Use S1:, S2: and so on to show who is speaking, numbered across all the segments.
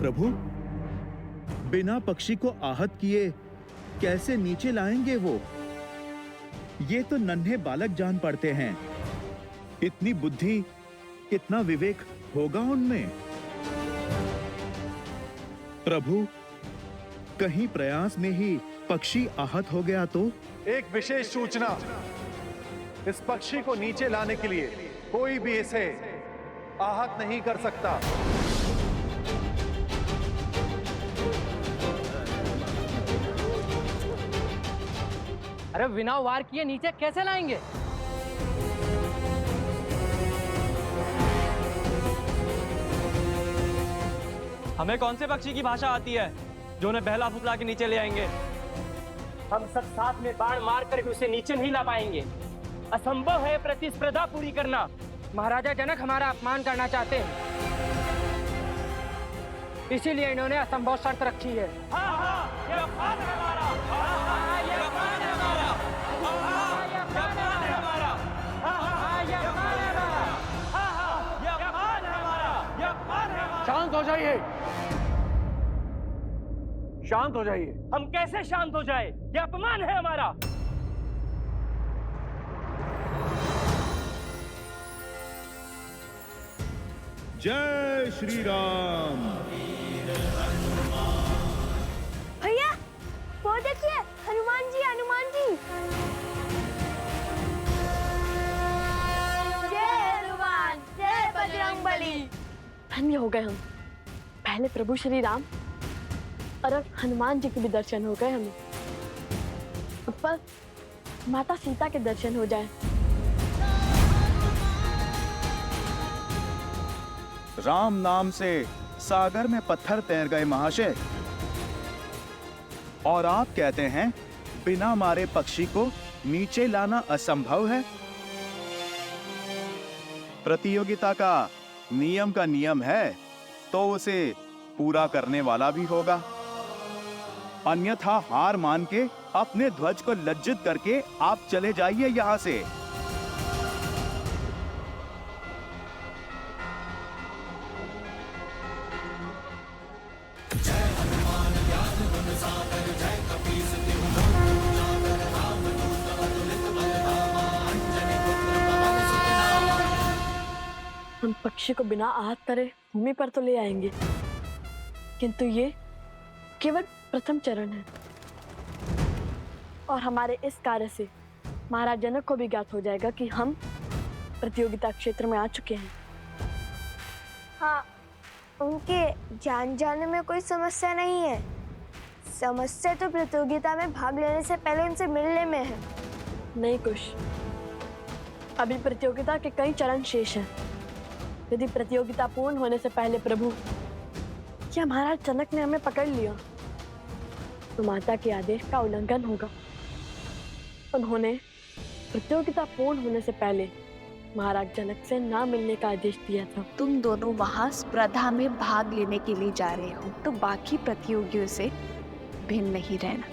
S1: प्रभु, बिना पक्षी को आहत किए कैसे नीचे लाएंगे वो? ये तो नन्हे बालक जान पड़ते हैं। इतनी बुद्धि, इतना विवेक होगा उनमें? प्रभु, कहीं प्रयास में ही पक्षी आहत हो गया तो?
S2: एक विशेष सूचना, इस पक्षी को नीचे लाने के लिए कोई भी इसे आहत नहीं कर सकता।
S3: अरे बिना वार किए नीचे कैसे लाएंगे?
S4: हमें कौन से पक्षी की भाषा आती है जो उन्हें बहला फुसला के नीचे ले आएंगे?
S3: हम सब साथ में बाण मार कर भी उसे नीचे नहीं ला पाएंगे। असंभव है प्रतिस्पर्धा पूरी करना। महाराजा जनक हमारा अपमान करना चाहते हैं, इसीलिए इन्होंने असंभव शर्त रखी है। ये अपमान है हमारा। ये अपमान है हमारा। ये अपमान है हमारा। ये अपमान है हमारा। ये अपमान है हमारा। ये अपमान है हमारा।
S2: शांत हो जाइए, शांत हो जाइए।
S3: हम कैसे शांत हो जाए? ये अपमान है हमारा।
S1: जय श्री राम।
S5: भैया, वो देखिए, हनुमान जी, हनुमान जी। जय हनुमान, जय बजरंगबली।
S6: धन्य हो गए हम। पहले प्रभु श्री राम और अब हनुमान जी के भी दर्शन हो गए हमें। ऊपर माता सीता के दर्शन हो जाए।
S1: राम नाम से सागर में पत्थर तैर गए महाशय। और आप कहते हैं बिना मारे पक्षी को नीचे लाना असंभव है? प्रतियोगिता का नियम है तो उसे पूरा करने वाला भी होगा। अन्यथा हार मान के अपने ध्वज को लज्जित करके आप चले जाइए यहां से।
S6: हम पक्षी को बिना आहत करे भूमि पर तो ले आएंगे, किंतु ये केवल प्रथम चरण है और हमारे इस कार्य से महाराज जनक को भी ज्ञात हो जाएगा कि हम प्रतियोगिता क्षेत्र में आ चुके हैं।
S5: हाँ, उनके जान जाने में कोई समस्या नहीं है। समस्या तो प्रतियोगिता में भाग लेने से पहले उनसे मिलने में है।
S6: नहीं कुश, अभी प्रतियोगिता के कई चरण शेष हैं। यदि प्रतियोगिता पूर्ण होने से पहले प्रभु या महाराज जनक ने हमें पकड़ लिया तो माता के आदेश का उल्लंघन होगा। उन्होंने प्रतियोगिता पूर्ण होने से पहले महाराज जनक से ना मिलने का आदेश दिया था।
S7: तुम दोनों वहां स्पर्धा में भाग लेने के लिए जा रहे हो तो बाकी प्रतियोगियों से भिन्न नहीं रहना,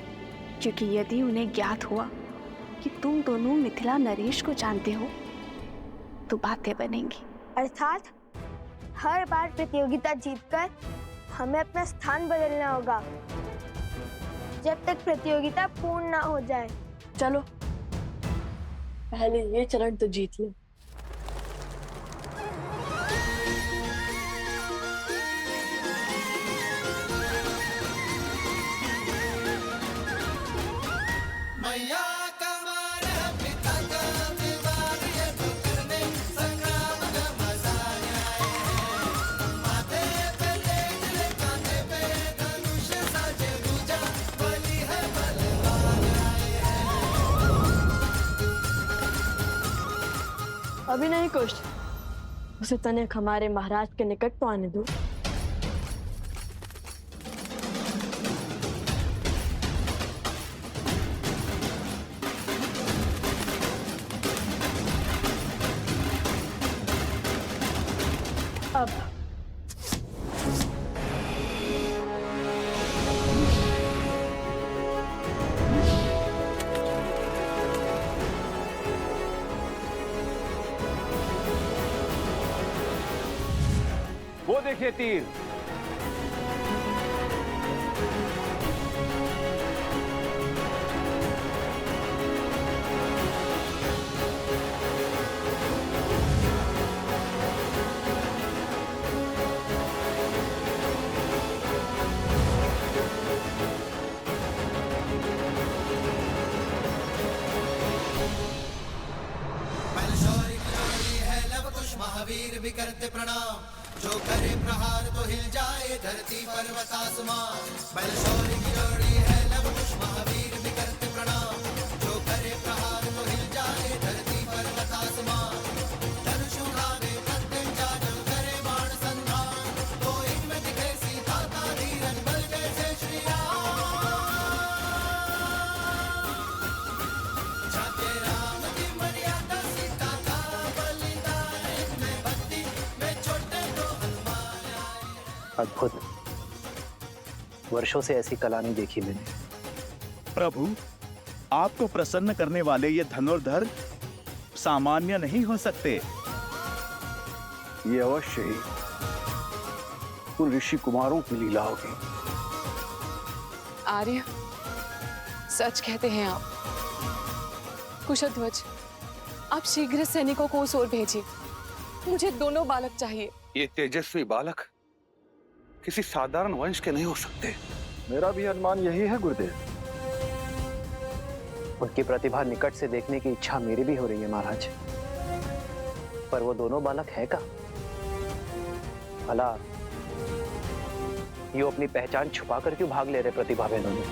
S7: क्योंकि यदि उन्हें ज्ञात हुआ कि तुम दोनों मिथिला नरेश को जानते हो तो बातें बनेंगी।
S5: अर्थात हर बार प्रतियोगिता जीतकर हमें अपना स्थान बदलना होगा जब तक प्रतियोगिता पूर्ण ना हो जाए।
S6: चलो पहले ये चरण तो जीत ले। अभी नहीं कुछ, उसे तनिक हमारे महाराज के निकट तो आने दो। अब
S2: वो देखिए तीर,
S8: महावीर भी करते प्रणाम। जो करे प्रहार तो हिल जाए धरती पर्वत आसमान। बल शौर्य की जोड़ी है लव कुश महावीर भी करते प्रणाम। जो करे प्रहार तो हिल जाए धरती पर्वत आसमान। धनुष उठावे प्रत्यंचा जो करे बाण संधान। तो इनमें दिखे सीता का धीरज बल जैसे श्री राम। जाते राम की मर्यादा सीता का बलिदान। इनमें भक्ति में छोटे तो हनुमान आए।
S9: अद्भुत, वर्षों से ऐसी कला नहीं देखी मैंने।
S1: प्रभु, आपको प्रसन्न करने वाले ये धनुर्धर सामान्य नहीं हो सकते।
S10: ये अवश्य ही उन ऋषि कुमारों की लीला होगी।
S11: आर्य, सच कहते हैं आप। कुशध्वज, आप शीघ्र सैनिकों को उस ओर भेजिए। मुझे दोनों बालक चाहिए।
S10: ये तेजस्वी बालक किसी साधारण वंश के नहीं हो सकते। मेरा भी अनुमान यही है गुरुदेव।
S9: उनकी प्रतिभा निकट से देखने की इच्छा मेरी भी हो रही है महाराज, पर वो दोनों बालक है का? भला ये अपनी पहचान छुपाकर क्यों भाग ले रहे प्रतिभा बहनों ने?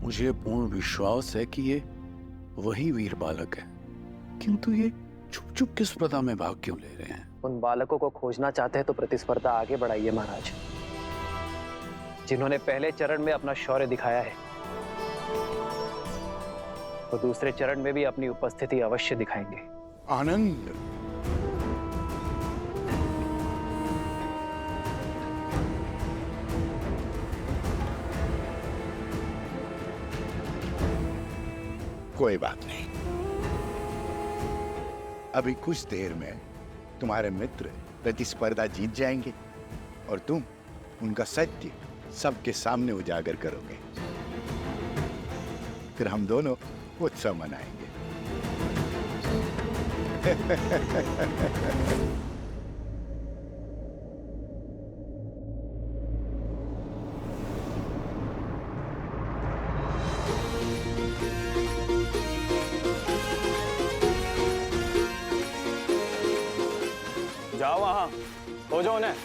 S12: मुझे पूर्ण विश्वास है कि ये वही वीर बालक है, किंतु ये छुप छुप किस स्पर्धा में भाग क्यों ले रहे हैं?
S9: उन बालकों को खोजना चाहते हैं तो प्रतिस्पर्धा आगे बढ़ाइए महाराज। जिन्होंने पहले चरण में अपना शौर्य दिखाया है, वो दूसरे चरण में भी अपनी उपस्थिति अवश्य दिखाएंगे।
S12: आनंद,
S13: कोई बात नहीं, अभी कुछ देर में तुम्हारे मित्र प्रतिस्पर्धा जीत जाएंगे और तुम उनका सत्य सबके सामने उजागर करोगे। फिर हम दोनों उत्सव मनाएंगे।
S4: जाओ वहां, खोजो उन्हें।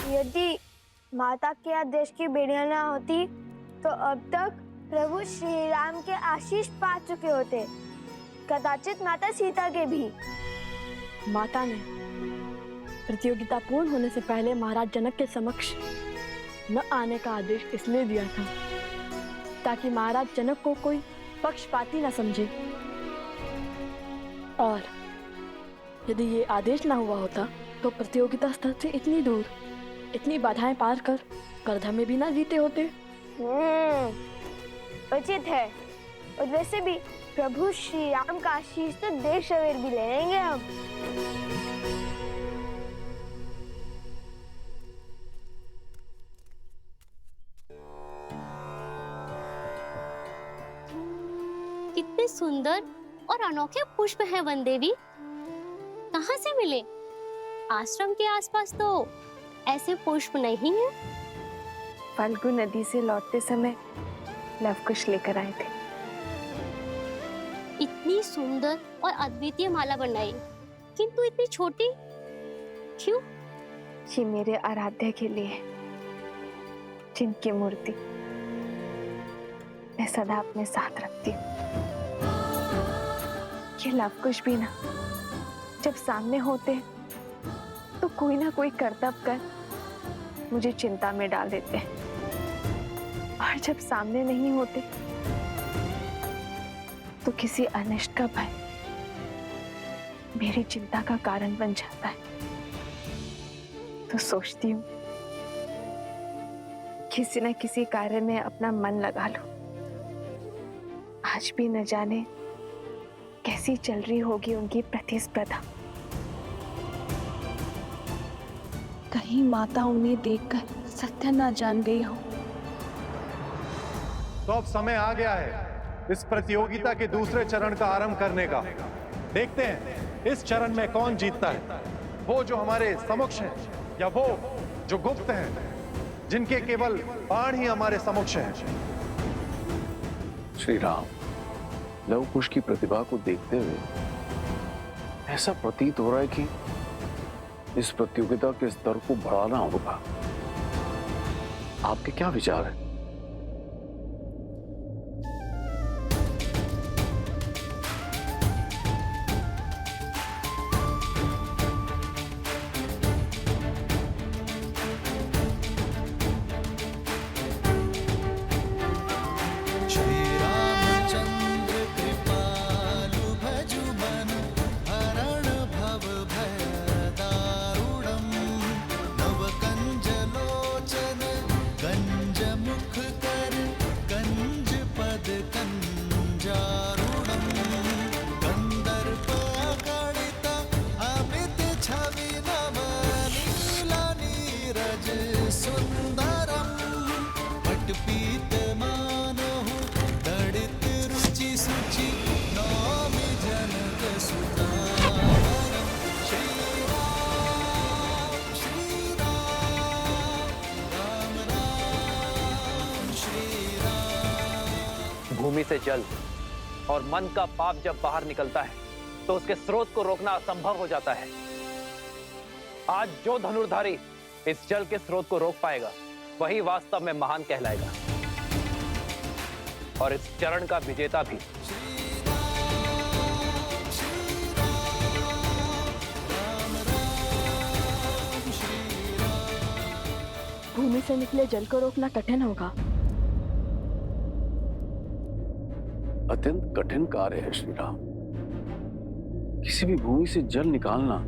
S5: यदि माता के आदेश की बेड़ियां ना होती तो अब तक प्रभु श्री राम के आशीष पा चुके होते, कदाचित माता सीता के भी।
S6: माता ने प्रतियोगिता पूर्ण होने से पहले महाराज जनक के समक्ष न आने का आदेश इसलिए दिया था ताकि महाराज जनक को कोई पक्षपाती न समझे। और यदि ये आदेश ना हुआ होता तो प्रतियोगिता स्थल से इतनी दूर, इतनी बाधाएं पार कर स्पर्धा में भी ना जीते होते।
S5: उचित है। और वैसे भी प्रभु श्री राम का आशीष तो देर सवेर भी ले लेंगे हम।
S14: कितने सुंदर और अनोखे पुष्प हैं वन देवी। कहाँ से मिले? आश्रम के आसपास तो ऐसे पुष्प नहीं है।
S7: फाल्गु नदी से लौटते समय लवकुश लेकर आए थे।
S14: इतनी सुंदर और अद्वितीय माला बनाई, किंतु इतनी छोटी क्यों?
S7: ये मेरे आराध्य के लिए, जिनकी मूर्ति मैं सदा अपने साथ रखती हूँ। ये लवकुश भी ना जब सामने होते तो कोई ना कोई करतब कर मुझे चिंता में डाल देते हैं और जब सामने नहीं होते तो किसी अनिष्ट का भय मेरी चिंता का कारण बन जाता है। तो सोचती हूँ किसी न किसी कार्य में अपना मन लगा लो। आज भी न जाने कैसी चल रही होगी उनकी प्रतिस्पर्धा। कहीं माता उन्हें देखकर सत्य न जान गई हो।
S2: तो अब समय आ गया है इस प्रतियोगिता के दूसरे चरण का आरंभ करने का। देखते हैं इस चरण में कौन जीतता है, वो जो हमारे समक्ष है या वो जो गुप्त है, जिनके केवल बाण ही हमारे समक्ष है।
S12: श्री राम, लव कुश की प्रतिभा को देखते हुए ऐसा प्रतीत हो रहा है कि इस प्रतियोगिता के स्तर को बढ़ाना होगा। आपके क्या विचार है?
S9: भूमि से जल और मन का पाप जब बाहर निकलता है तो उसके स्रोत को रोकना असंभव हो जाता है। आज जो धनुर्धारी इस जल के स्रोत को रोक पाएगा वही वास्तव में महान कहलाएगा और इस चरण का विजेता भी।
S6: भूमि से निकले जल को रोकना कठिन होगा।
S12: अत्यंत कठिन कार्य है श्री राम। किसी भी भूमि से जल निकालना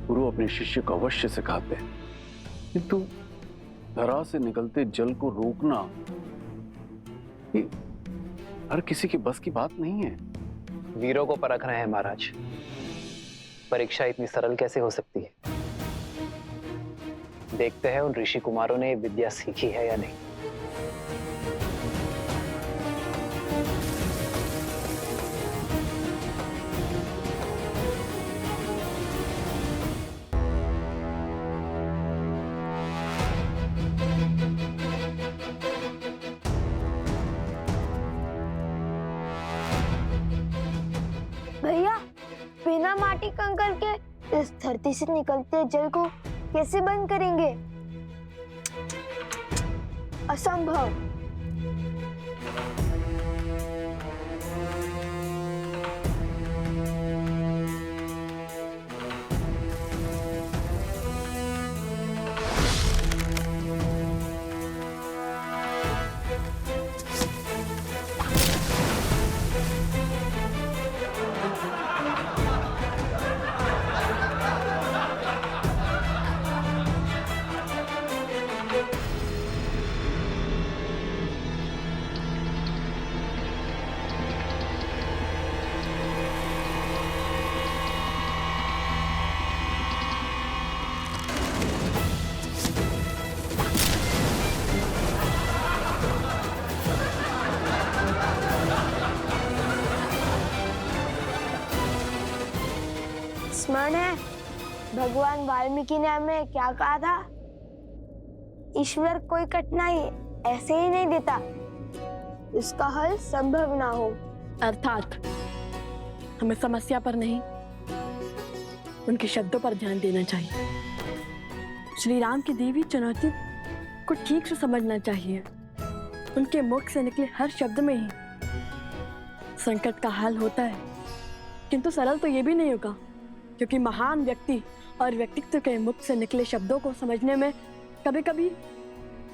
S12: गुरु अपने शिष्य को अवश्य सिखाते हैं, किंतु धरा से निकलते जल को रोकना ये हर किसी के बस की बात नहीं है।
S9: वीरों को परख रहे हैं महाराज। परीक्षा इतनी सरल कैसे हो सकती है? देखते हैं उन ऋषि कुमारों ने विद्या सीखी है या नहीं।
S5: भैया, बिना माटी कंकड़ के इस धरती से निकलते जल को कैसे बंद करेंगे? असंभव। स्मरण है भगवान वाल्मीकि ने हमें क्या कहा था? ईश्वर कोई कठिनाई ऐसे ही नहीं देता, इसका हल संभव ना हो।
S6: अर्थात हमें समस्या पर नहीं, उनके शब्दों पर ध्यान देना चाहिए। श्री राम की दी हुई चुनौती को ठीक से समझना चाहिए। उनके मुख से निकले हर शब्द में ही संकट का हल होता है, किंतु सरल तो ये भी नहीं होगा, क्योंकि महान व्यक्ति और व्यक्तित्व के मुख से निकले शब्दों को समझने में कभी-कभी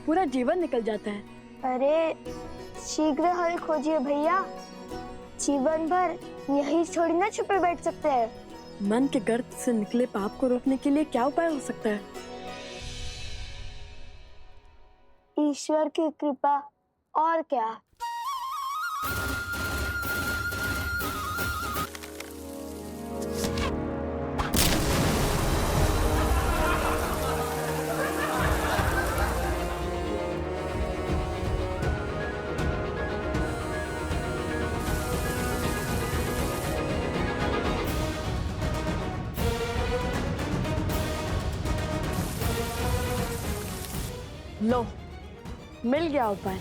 S6: पूरा जीवन निकल जाता है।
S5: अरे शीघ्र हल खोजिए भैया, जीवन भर यही थोड़ी ना छुपे बैठ सकते हैं।
S6: मन के गर्त से निकले पाप को रोकने के लिए क्या उपाय हो सकता है?
S5: ईश्वर की कृपा, और क्या।
S6: लो, मिल गया उपाय।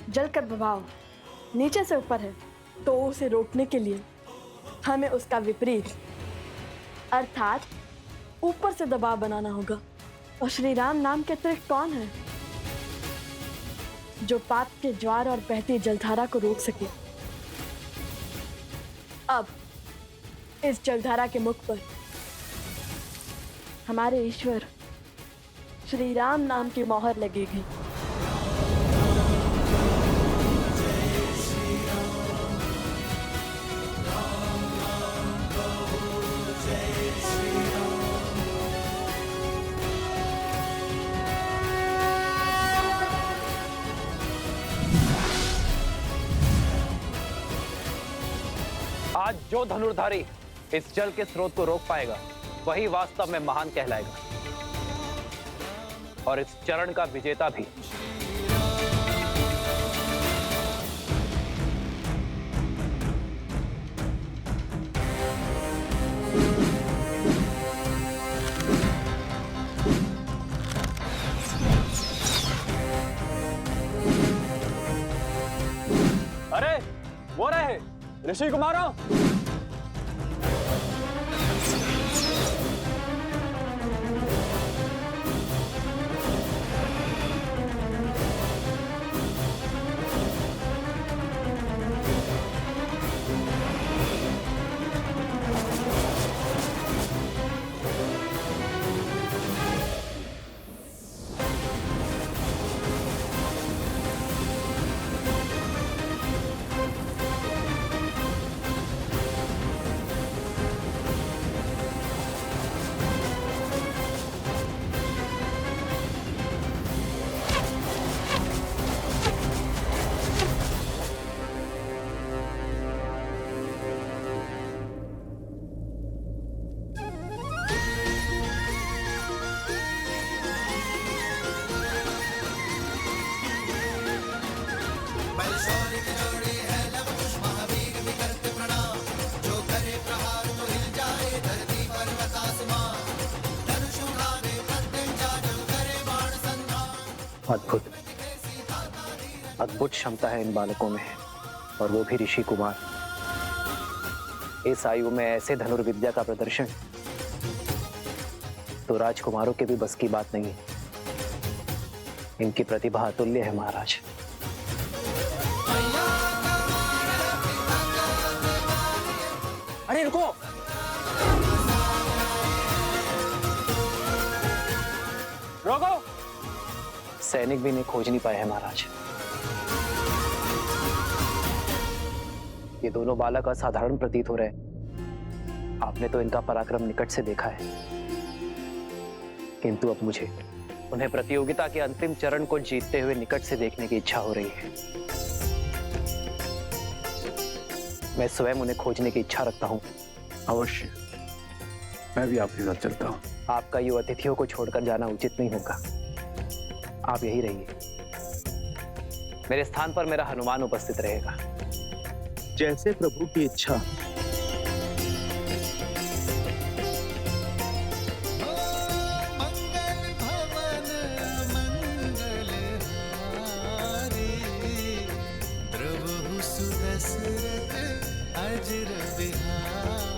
S6: जल का प्रभाव नीचे से ऊपर है, तो उसे रोकने के लिए हमें उसका विपरीत अर्थात ऊपर से दबाव बनाना होगा। और श्री राम नाम के अतिरिक्त कौन है जो पाप के ज्वार और बहती जलधारा को रोक सके? अब इस जलधारा के मुख पर हमारे ईश्वर श्री राम नाम की मोहर लगेगी।
S9: आज जो धनुर्धारी इस जल के स्रोत को रोक पाएगा वही वास्तव में महान कहलाएगा, और इस चरण का विजेता भी।
S4: अरे वो रहे ऋषि कुमारों।
S9: अद्भुत अद्भुत क्षमता है इन बालकों में, और वो भी ऋषि कुमार। इस आयु में ऐसे धनुर्विद्या का प्रदर्शन तो राजकुमारों के भी बस की बात नहीं। इनकी प्रतिभा अतुल्य है महाराज।
S4: अरे रुको, रोको।
S9: सैनिक भी इन्हें खोज नहीं पाए हैं महाराज। ये दोनों बालक असाधारण प्रतीत हो रहे हैं। आपने तो इनका पराक्रम निकट से देखा है, किंतु अब मुझे उन्हें प्रतियोगिता के अंतिम चरण को जीतते हुए निकट से देखने की इच्छा हो रही है। मैं स्वयं उन्हें खोजने की इच्छा रखता हूँ।
S12: अवश्य, मैं भी आपके साथ चलता हूँ।
S9: आपका यूं अतिथियों को छोड़कर जाना उचित नहीं होगा। आप यही रहिए। मेरे स्थान पर मेरा हनुमान उपस्थित रहेगा।
S1: जैसे प्रभु की इच्छा।
S8: वज्र विहार